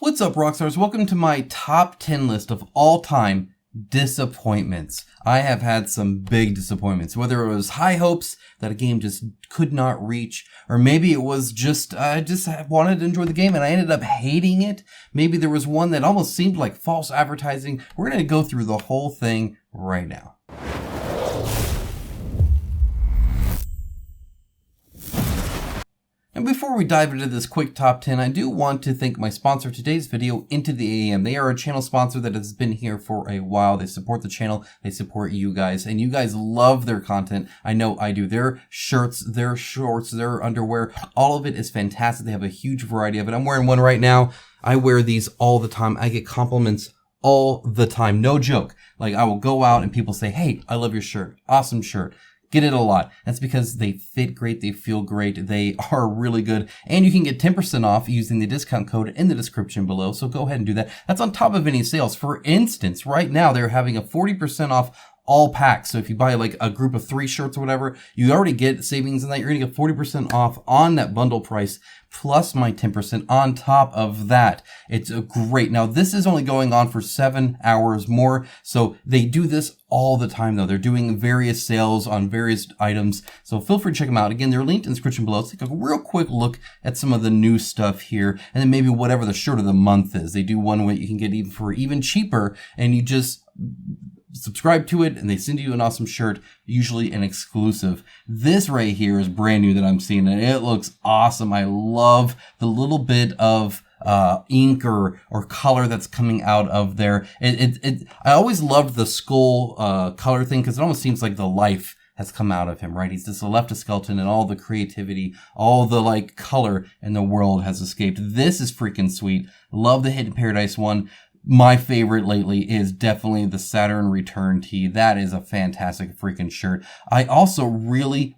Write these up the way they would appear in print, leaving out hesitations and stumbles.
What's up, Rockstars? Welcome to my top 10 list of all-time disappointments. I have had some big disappointments, whether it was high hopes that a game just could not reach, or maybe it was just, I just wanted to enjoy the game and I ended up hating it. Maybe there was one that almost seemed like false advertising. We're going to go through the whole thing right now. And before we dive into this quick top 10, I do want to thank my sponsor of today's video, Into the AM. They are a channel sponsor that has been here for a while. They support the channel, they support you guys, and you guys love their content. I know I do. Their shirts, their shorts, their underwear, all of it is fantastic. They have a huge variety of it. I'm wearing one right now. I wear these all the time. I get compliments all the time. No joke. Like, I will go out and people say, "Hey, I love your shirt. Awesome shirt." Get it a lot. That's because they fit great, they feel great, they are really good, and you can get 10% off using the discount code in the description below, so go ahead and do that. That's on top of any sales. For instance, right now they're having a 40% off all packs. So if you buy like a group of 3 shirts or whatever, you already get savings in that. You're gonna get 40% off on that bundle price, plus my 10% on top of that. It's great. Now, this is only going on for 7 hours more. So they do this all the time though. They're doing various sales on various items. So feel free to check them out. Again, they're linked in the description below. Let's take a real quick look at some of the new stuff here. And then maybe whatever the shirt of the month is. They do one way you can get even for even cheaper, and you just subscribe to it and they send you an awesome shirt, usually an exclusive. This right here is brand new that I'm seeing and it looks awesome. I love the little bit of ink or color that's coming out of there. I always loved the skull color thing because it almost seems like the life has come out of him, right? He's just left a skeleton and all the creativity, all the like color in the world has escaped. This is freaking sweet. Love the Hidden Paradise one. My favorite lately is definitely the Saturn Return tee. That is a fantastic freaking shirt. I also really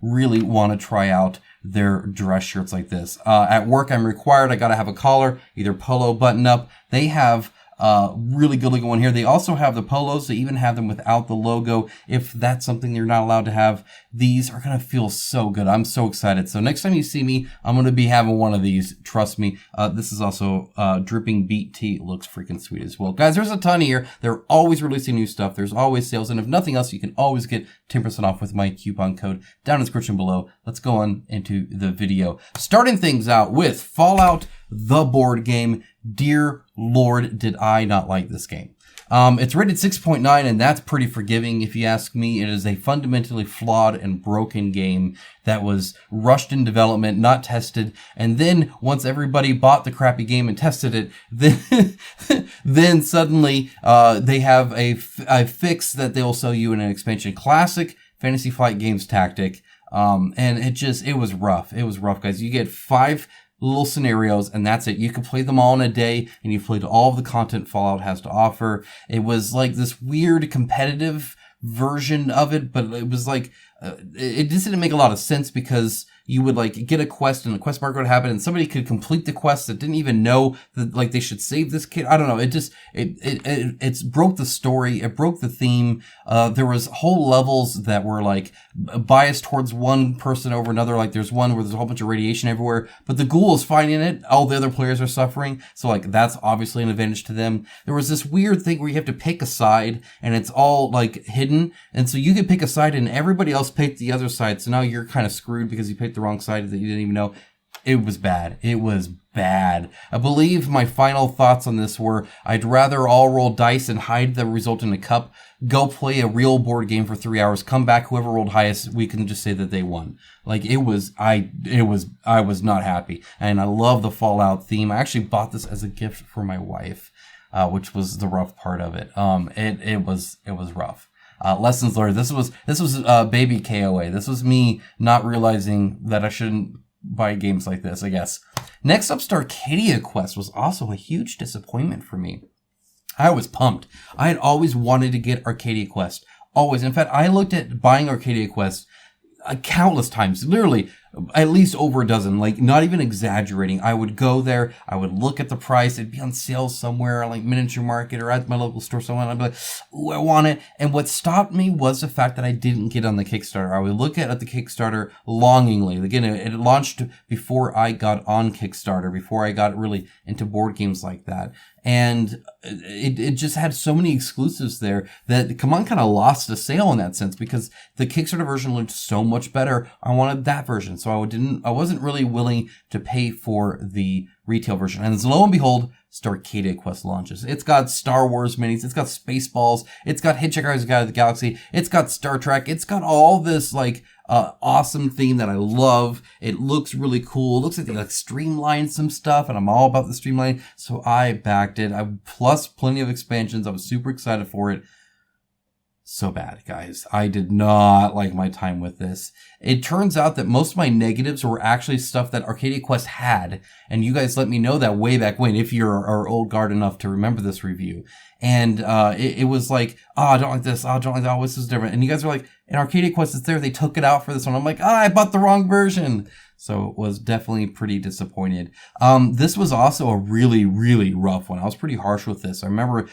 want to try out their dress shirts like this. At work, I'm required. I got to have a collar, either polo, button up. They have really good looking one here. They also have the polos. They even have them without the logo. If that's something you're not allowed to have, these are going to feel so good. I'm so excited. So next time you see me, I'm going to be having one of these. Trust me. This is also Dripping Beat tee. It looks freaking sweet as well. Guys, there's a ton here. They're always releasing new stuff. There's always sales. And if nothing else, you can always get 10% off with my coupon code down in the description below. Let's go on into the video. Starting things out with Fallout, the board game. Dear Lord, did I not like this game. It's rated 6.9 and that's pretty forgiving if you ask me. It is a fundamentally flawed and broken game that was rushed in development, not tested, and then once everybody bought the crappy game and tested it, then suddenly they have a fix that they'll sell you in an expansion. Classic Fantasy Flight Games tactic. And it was rough. It was rough, guys. You get 5 little scenarios and that's it. You can play them all in a day and you've played all of the content Fallout has to offer. It was like this weird competitive version of it, but it was like, it just didn't make a lot of sense because you would like get a quest and a quest marker would happen and somebody could complete the quest that didn't even know that like they should save this kid. I don't know. It broke the story. It broke the theme. There was whole levels that were like biased towards one person over another. Like there's one where there's a whole bunch of radiation everywhere, but the ghoul is fine in it. All the other players are suffering. So like that's obviously an advantage to them. There was this weird thing where you have to pick a side and it's all like hidden. And so you could pick a side and everybody else picked the other side. So now you're kind of screwed because you picked the wrong side that you didn't even know. It was bad. It was bad. I believe my final thoughts on this were I'd rather all roll dice and hide the result in a cup, go play a real board game for 3 hours, come back, whoever rolled highest, we can just say that they won. Like I was not happy. And I love the Fallout theme. I actually bought this as a gift for my wife, which was the rough part of it. It was rough. Lessons learned. This was baby KOA. This was me not realizing that I shouldn't buy games like this, I guess. Next up, Starcadia Quest was also a huge disappointment for me. I was pumped. I had always wanted to get Arcadia Quest. Always. In fact, I looked at buying Arcadia Quest countless times. Literally, at least over a dozen, like not even exaggerating. I would go there, I would look at the price, it'd be on sale somewhere like Miniature Market or at my local store somewhere, and I'd be like, ooh, I want it. And what stopped me was the fact that I didn't get on the Kickstarter. I would look at the Kickstarter longingly. Again, it launched before I got on Kickstarter, before I got really into board games like that. And it just had so many exclusives there that CMON kind of lost a sale in that sense, because the Kickstarter version looked so much better. I wanted that version. So I wasn't really willing to pay for the retail version. And lo and behold, Starcadia Quest launches. It's got Star Wars minis, it's got Spaceballs, it's got Hitchhiker's Guide to the Galaxy, it's got Star Trek, it's got all this like awesome theme that I love. It looks really cool. It looks like they like streamlined some stuff, and I'm all about the streamline. So I backed it. Plus plenty of expansions. I was super excited for it. So bad, guys. I did not like my time with this. It turns out that most of my negatives were actually stuff that Arcadia Quest had, and you guys let me know that way back when, if you're old guard enough to remember this review. And it was like, oh, I don't like this. Oh, I don't like that. Oh, this is different. And you guys were like, in Arcadia Quest, it's there. They took it out for this one. I'm like, I bought the wrong version. So it was definitely pretty disappointed. This was also a really, really rough one. I was pretty harsh with this. I remember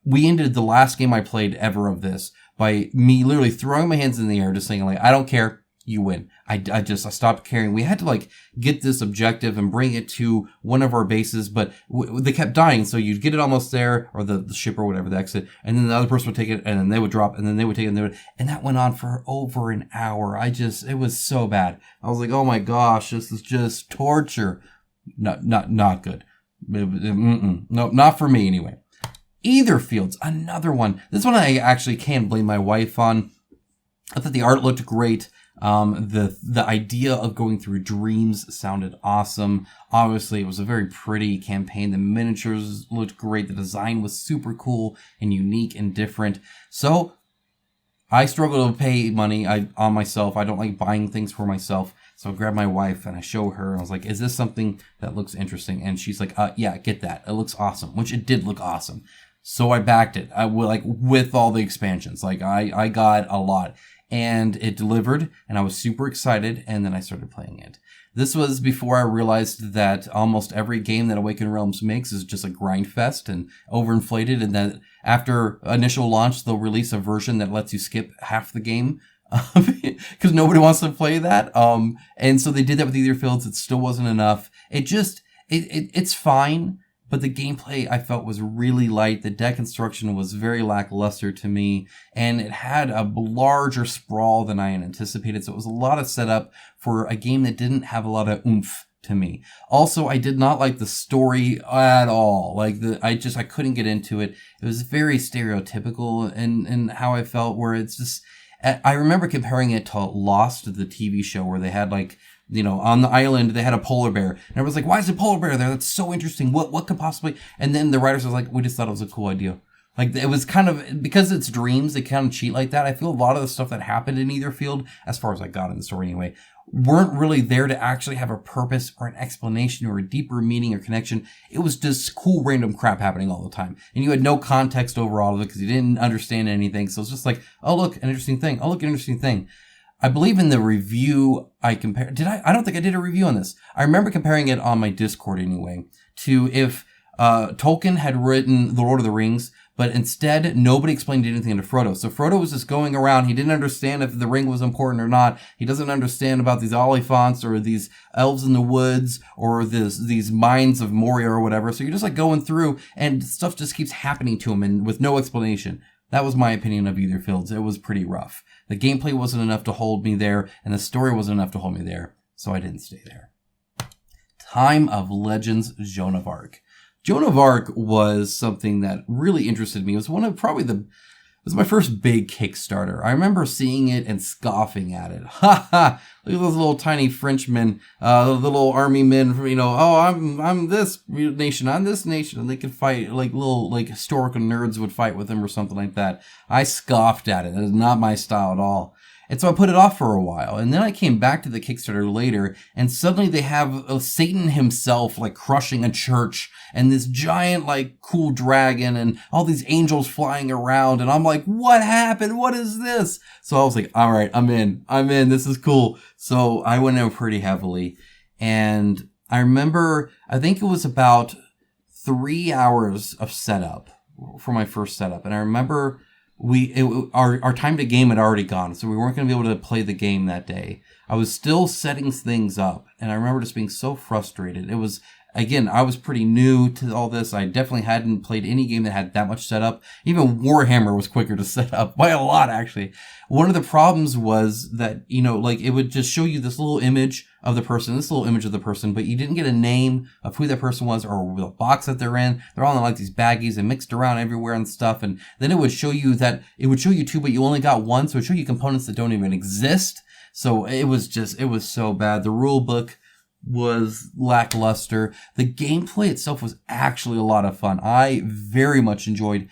we ended the last game I played ever of this by me literally throwing my hands in the air, just saying like, I don't care. You win. I stopped caring. We had to like get this objective and bring it to one of our bases, but they kept dying. So you'd get it almost there, or the ship or whatever, the exit, and then the other person would take it, and then they would drop, and then they would take it, and that went on for over an hour. It was so bad. I was like, oh my gosh, this is just torture. Not good. No, not for me anyway. Aetherfields, another one. This one I actually can't blame my wife on. I thought the art looked great. The idea of going through dreams sounded awesome. Obviously, it was a very pretty campaign. The miniatures looked great. The design was super cool and unique and different. So I struggle to pay money on myself. I don't like buying things for myself. So I grabbed my wife and I show her. I was like, is this something that looks interesting? And she's like, yeah, get that. It looks awesome, which it did look awesome. So I backed it. With all the expansions. I got a lot. And it delivered, and I was super excited, and then I started playing it. This was before I realized that almost every game that Awakened Realms makes is just a grind fest and overinflated, and that after initial launch, they'll release a version that lets you skip half the game, because nobody wants to play that. And so they did that with Aetherfields. It still wasn't enough. It's fine. But the gameplay I felt was really light. The deck construction was very lackluster to me, and it had a larger sprawl than I had anticipated. So it was a lot of setup for a game that didn't have a lot of oomph to me. Also, I did not like the story at all. I couldn't get into it. It was very stereotypical in how I felt, where it's just, I remember comparing it to Lost, the TV show, where they had on the island, they had a polar bear. And everyone's like, why is a polar bear there? That's so interesting. What could possibly... And then the writers was like, we just thought it was a cool idea. It was kind of... Because it's dreams, they kind of cheat like that. I feel a lot of the stuff that happened in Aetherfield, as far as I got in the story anyway, weren't really there to actually have a purpose or an explanation or a deeper meaning or connection. It was just cool random crap happening all the time. And you had no context over all of it because you didn't understand anything. So it's just like, oh, look, an interesting thing. Oh, look, an interesting thing. I believe in the review I compared... I don't think I did a review on this. I remember comparing it on my Discord anyway, to if Tolkien had written The Lord of the Rings, but instead nobody explained anything to Frodo. So Frodo was just going around. He didn't understand if the ring was important or not. He doesn't understand about these Oliphants or these elves in the woods or these mines of Moria or whatever. So you're just going through, and stuff just keeps happening to him and with no explanation. That was my opinion of Aetherfields. It was pretty rough. The gameplay wasn't enough to hold me there, and the story wasn't enough to hold me there, so I didn't stay there. Time of Legends, Joan of Arc. Joan of Arc was something that really interested me. It was it was my first big Kickstarter. I remember seeing it and scoffing at it. Ha ha! Look at those little tiny Frenchmen, little army men from, I'm this nation, I'm this nation, and they could fight little historical nerds would fight with them or something like that. I scoffed at it. That is not my style at all. And so I put it off for a while. And then I came back to the Kickstarter later, and suddenly they have Satan himself like crushing a church and this giant like cool dragon and all these angels flying around. And I'm like, what happened? What is this? So I was like, all right, I'm in. This is cool. So I went in pretty heavily. And I remember, I think it was about 3 hours of setup for my first setup. And I remember our time to game had already gone, so we weren't going to be able to play the game that day. I was still setting things up, and I remember just being so frustrated. It was, again, I was pretty new to all this. I definitely hadn't played any game that had that much setup. Even Warhammer was quicker to set up by a lot, actually. One of the problems was that, like it would just show you this little image of the person, but you didn't get a name of who that person was or the box that they're in. They're all in like these baggies and mixed around everywhere and stuff. And then it would show you two, but you only got one. So it would show you components that don't even exist. So it was so bad. The rule book was lackluster. The gameplay itself was actually a lot of fun. I very much enjoyed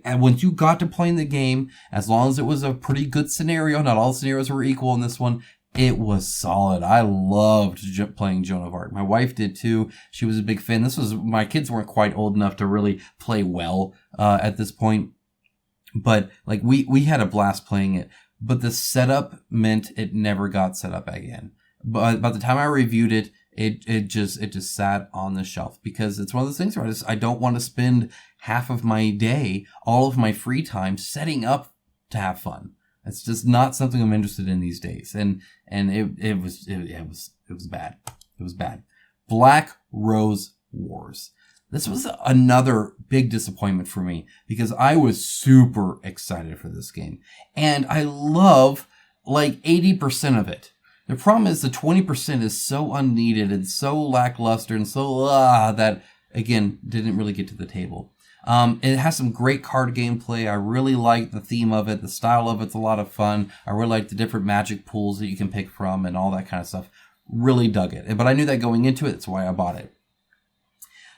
once you got to playing the game, as long as it was a pretty good scenario, not all scenarios were equal in this one, it was solid. I loved playing Joan of Arc. My wife did too. She was a big fan. My kids weren't quite old enough to really play well, at this point. But like we had a blast playing it, but the setup meant it never got set up again. But by the time I reviewed it, it just sat on the shelf, because it's one of those things where I don't want to spend half of my day, all of my free time setting up to have fun. It's just not something I'm interested in these days. And it was bad. It was bad. Black Rose Wars. This was another big disappointment for me, because I was super excited for this game. And I love like 80% of it. The problem is the 20% is so unneeded and so lackluster and so that, again, didn't really get to the table. It has some great card gameplay. I really like the theme of it. The style of it's a lot of fun. I really like the different magic pools that you can pick from and all that kind of stuff. Really dug it. But I knew that going into it. That's why I bought it.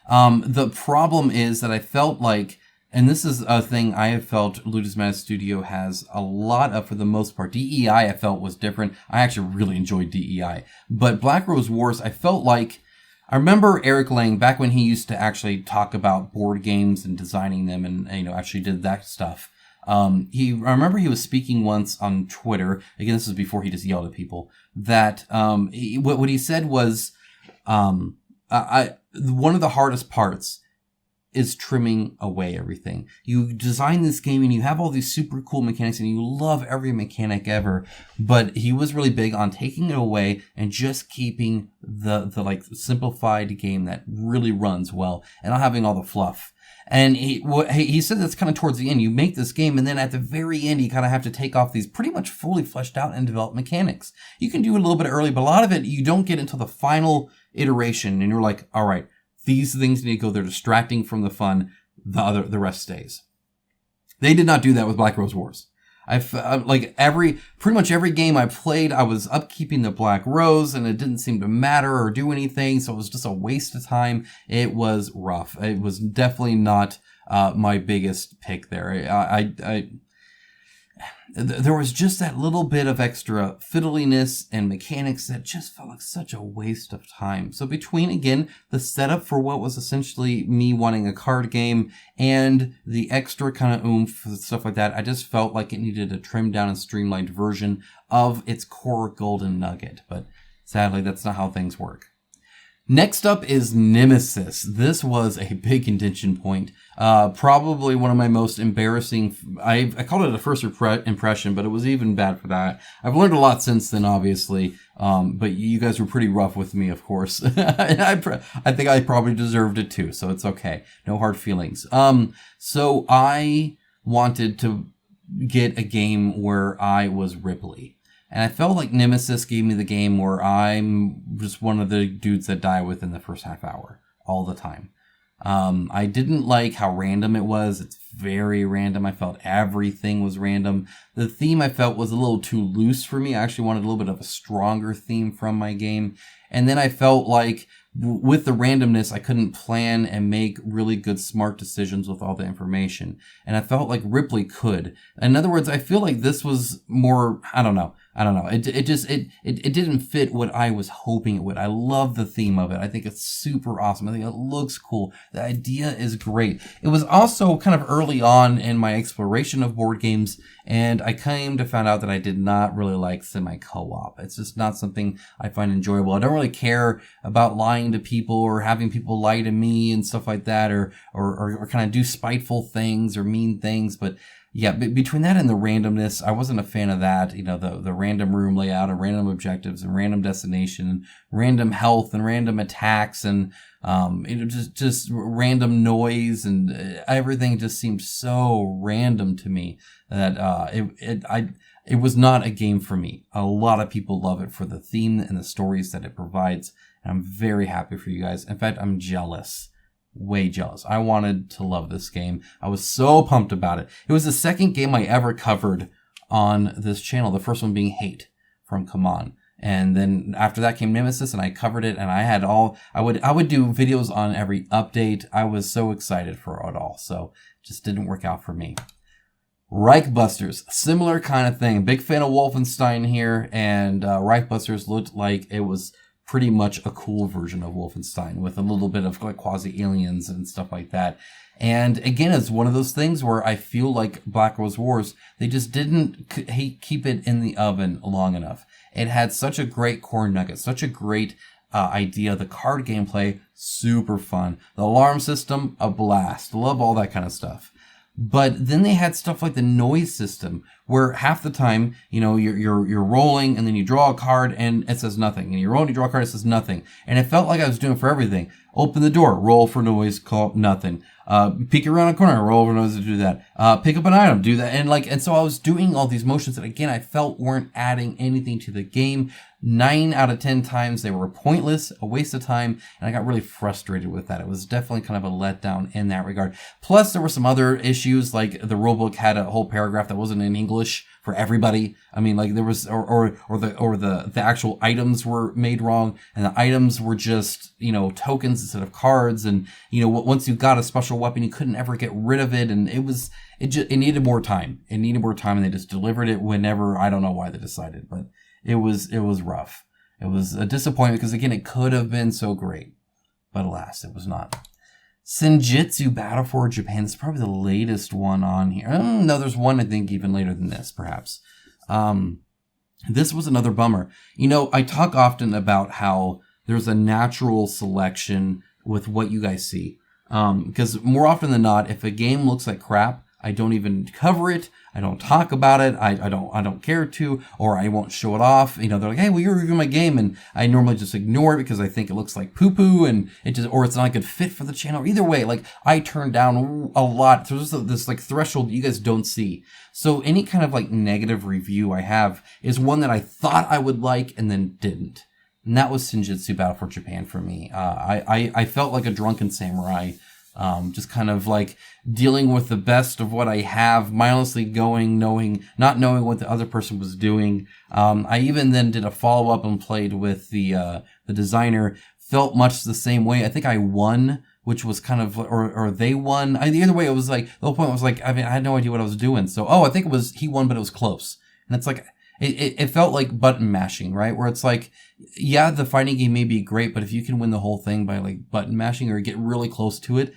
The problem is that I felt like, and this is a thing I have felt Ludus Matis Studio has a lot of for the most part. DEI I felt was different. I actually really enjoyed DEI. But Black Rose Wars, I felt like, I remember Eric Lang, back when he used to actually talk about board games and designing them and, actually did that stuff. I remember he was speaking once on Twitter, again, this was before he just yelled at people, that, what he said was, one of the hardest parts is trimming away everything. You design this game and you have all these super cool mechanics and you love every mechanic ever, but he was really big on taking it away and just keeping the like simplified game that really runs well and not having all the fluff. And he said that's kind of towards the end. You make this game, and then at the very end, you kind of have to take off these pretty much fully fleshed out and developed mechanics. You can do it a little bit early, but a lot of it you don't get until the final iteration, and you're like, all right, these things need to go. They're distracting from the fun. The rest stays. They did not do that with Black Rose Wars. Pretty much every game I played, I was upkeeping the Black Rose, and it didn't seem to matter or do anything, so it was just a waste of time. It was rough. It was definitely not my biggest pick there. There was just that little bit of extra fiddliness and mechanics that just felt like such a waste of time. So between, again, the setup for what was essentially me wanting a card game and the extra kind of oomph, stuff like that, I just felt like it needed a trimmed down and streamlined version of its core golden nugget. But sadly, that's not how things work. Next up is Nemesis. This was a big contention point. Probably one of my most embarrassing. I called it a first impression, but it was even bad for that. I've learned a lot since then, obviously. But you guys were pretty rough with me, of course. And I think I probably deserved it too, so it's okay. No hard feelings. So I wanted to get a game where I was Ripley. And I felt like Nemesis gave me the game where I'm just one of the dudes that die within the first half hour all the time. I didn't like how random it was. It's very random. I felt everything was random. The theme I felt was a little too loose for me. I actually wanted a little bit of a stronger theme from my game. And then I felt like with the randomness, I couldn't plan and make really good, smart decisions with all the information. And I felt like Ripley could. In other words, I feel like this was more, I don't know. It didn't fit what I was hoping it would. I love the theme of it. I think it's super awesome. I think it looks cool. The idea is great. It was also kind of early on in my exploration of board games, and I came to find out that I did not really like semi-co-op. It's just not something I find enjoyable. I don't really care about lying to people or having people lie to me and stuff like that, or kind of do spiteful things or mean things, but yeah, between that and the randomness, I wasn't a fan of that. You know, the random room layout and random objectives and random destination and random health and random attacks and just random noise and everything just seemed so random to me that it was not a game for me. A lot of people love it for the theme and the stories that it provides, and I'm very happy for you guys. In fact, I'm jealous. Way jealous. I wanted to love this game. I was so pumped about it. It was the second game I ever covered on this channel. The first one being Hate from CMON. And then after that came Nemesis, and I covered it, and I would do videos on every update. I was so excited for it all. So it just didn't work out for me. Reichbusters, similar kind of thing. Big fan of Wolfenstein here, and Reichbusters looked like it was pretty much a cool version of Wolfenstein with a little bit of like quasi-aliens and stuff like that. And again, it's one of those things where I feel like Black Rose Wars, they just didn't keep it in the oven long enough. It had such a great core nugget, such a great idea. The card gameplay, super fun. The alarm system, a blast. Love all that kind of stuff. But then they had stuff like the noise system, where half the time, you know, you're rolling and then you draw a card and it says nothing. And you roll and you draw a card, it says nothing. And it felt like I was doing for everything. Open the door, roll for noise, call nothing. Peek around a corner, roll for noise to do that. Pick up an item, do that. And so I was doing all these motions that again, I felt weren't adding anything to the game. 9 out of 10 times they were pointless, a waste of time, and I got really frustrated with that. It was definitely kind of a letdown in that regard. Plus, there were some other issues, like the rulebook had a whole paragraph that wasn't in English for everybody. I mean, like there was, or the actual items were made wrong, and the items were just, you know, tokens instead of cards, and you know, once you got a special weapon, you couldn't ever get rid of it, and it needed more time. It needed more time, and they just delivered it whenever. I don't know why they decided, but it was rough. It was a disappointment because again, it could have been so great, but alas, it was not. Senjutsu Battle for Japan. This is probably the latest one on here. No, there's one I think even later than this, perhaps. This was another bummer. You know, I talk often about how there's a natural selection with what you guys see. Because more often than not, if a game looks like crap, I don't even cover it. I don't talk about it. I don't care to, or I won't show it off. You know, they're like, hey, well, you're reviewing my game, and I normally just ignore it because I think it looks like poo-poo, and or it's not a good fit for the channel. Either way, like I turn down a lot. There's this like threshold that you guys don't see. So any kind of like negative review I have is one that I thought I would like and then didn't. And that was Senjutsu Battle for Japan for me. I felt like a drunken samurai. Just kind of like dealing with the best of what I have, mindlessly going, not knowing what the other person was doing. I even then did a follow-up and played with the designer, felt much the same way. I think I won, which was kind of, or they won. Either way, it was like, the whole point was like, I mean, I had no idea what I was doing. So, I think it was, he won, but it was close. And it's like, it felt like button mashing, right? Where it's like, yeah, the fighting game may be great, but if you can win the whole thing by like button mashing or get really close to it,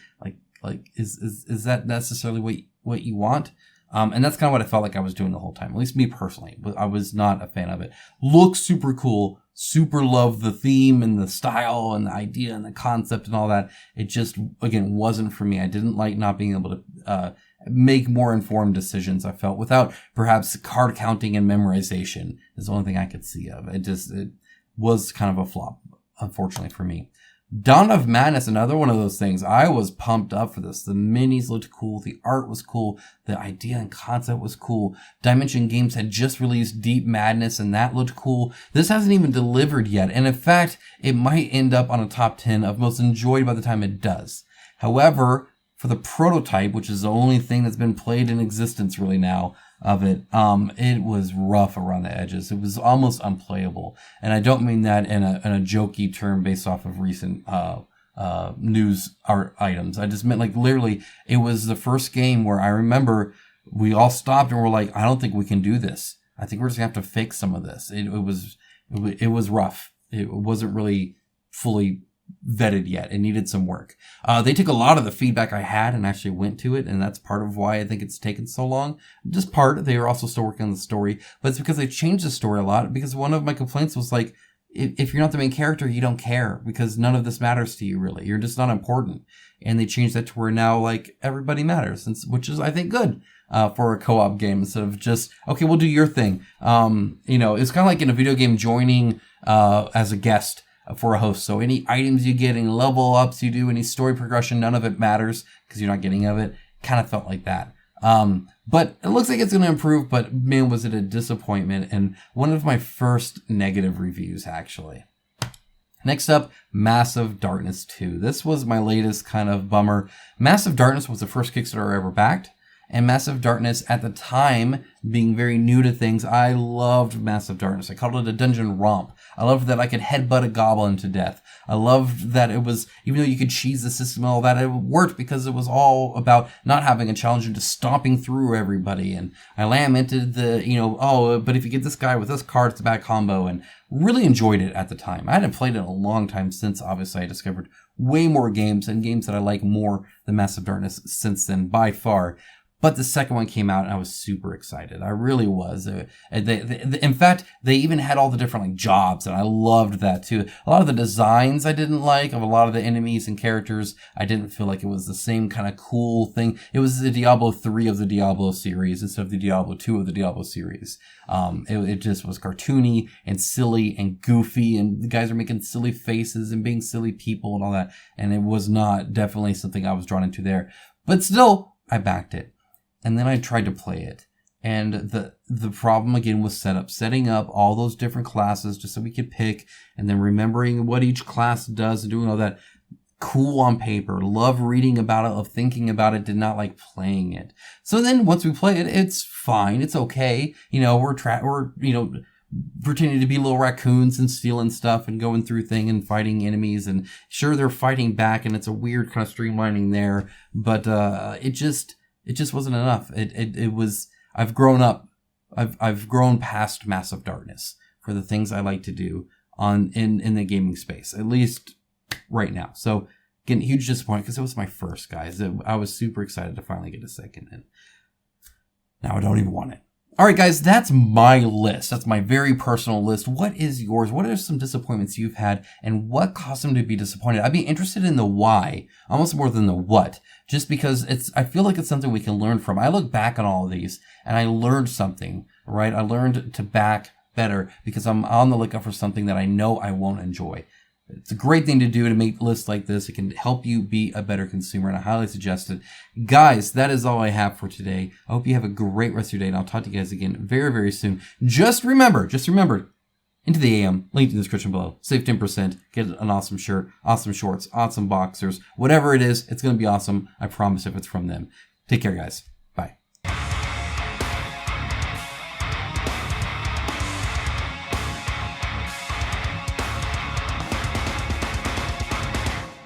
like is that necessarily what you want? And that's kind of what I felt like I was doing the whole time. At least me personally, but I was not a fan of it. Looks super cool, super love the theme and the style and the idea and the concept and all that. It just, again, wasn't for me. I didn't like not being able to, make more informed decisions, I felt, without perhaps card counting and memorization is the only thing I could see of. It was kind of a flop, unfortunately for me. Dawn of Madness, another one of those things. I was pumped up for this. The minis looked cool. The art was cool. The idea and concept was cool. Dimension Games had just released Deep Madness, and that looked cool. This hasn't even delivered yet. And in fact, it might end up on a top 10 of most enjoyed by the time it does. However, for the prototype, which is the only thing that's been played in existence really now, of it. It was rough around the edges. It was almost unplayable. And I don't mean that in a jokey term based off of recent, news art items. I just meant like literally it was the first game where I remember we all stopped and were like, I don't think we can do this. I think we're just gonna have to fix some of this. It was rough. It wasn't really fully vetted yet. It needed some work. They took a lot of the feedback I had and actually went to it, and that's part of why I think it's taken so long. Just part. They were also still working on the story, but it's because they changed the story a lot. Because one of my complaints was like, if you're not the main character, you don't care because none of this matters to you really. You're just not important. And they changed that to where now like everybody matters, which is I think good. For a co-op game instead of just, okay, we'll do your thing. It's kind of like in a video game joining as a guest for a host. So any items you get, any level ups you do, any story progression, none of it matters because you're not getting of it. Kind of felt like that. But it looks like it's going to improve, but man, was it a disappointment and one of my first negative reviews actually. Next up, Massive Darkness 2. This was my latest kind of bummer. Massive Darkness was the first Kickstarter I ever backed. And Massive Darkness, at the time, being very new to things, I loved Massive Darkness. I called it a dungeon romp. I loved that I could headbutt a goblin to death. I loved that it was, even though you could cheese the system and all that, it worked because it was all about not having a challenge and just stomping through everybody. And I lamented but if you get this guy with this card, it's a bad combo. And really enjoyed it at the time. I hadn't played it in a long time since, obviously, I discovered way more games and games that I like more than Massive Darkness since then, by far. But the second one came out and I was super excited. I really was. In fact, they even had all the different like jobs and I loved that too. A lot of the designs I didn't like of a lot of the enemies and characters. I didn't feel like it was the same kind of cool thing. It was the Diablo 3 of the Diablo series instead of the Diablo 2 of the Diablo series. It just was cartoony and silly and goofy and the guys are making silly faces and being silly people and all that. And it was not definitely something I was drawn into there. But still, I backed it. And then I tried to play it. And the problem again was setting up all those different classes just so we could pick and then remembering what each class does and doing all that. Cool on paper. Love reading about it, love thinking about it, did not like playing it. So then once we play it, it's fine. It's okay. We're pretending to be little raccoons and stealing stuff and going through things and fighting enemies. And sure, they're fighting back and it's a weird kind of streamlining there. But it just wasn't enough. It was, I've grown up. I've grown past Massive Darkness for the things I like to do in the gaming space, at least right now. So again, huge disappointment because it was my first, guys. I was super excited to finally get a second and now I don't even want it. All right, guys, that's my list. That's my very personal list. What is yours? What are some disappointments you've had and what caused them to be disappointed? I'd be interested in the why, almost more than the what, just because I feel like it's something we can learn from. I look back on all of these and I learned something, right? I learned to back better because I'm on the lookout for something that I know I won't enjoy. It's a great thing to do to make lists like this. It can help you be a better consumer, and I highly suggest it. Guys, that is all I have for today. I hope you have a great rest of your day, and I'll talk to you guys again very, very soon. Just remember, into the AM, link in the description below. Save 10%, get an awesome shirt, awesome shorts, awesome boxers, whatever it is, it's going to be awesome. I promise if it's from them. Take care, guys.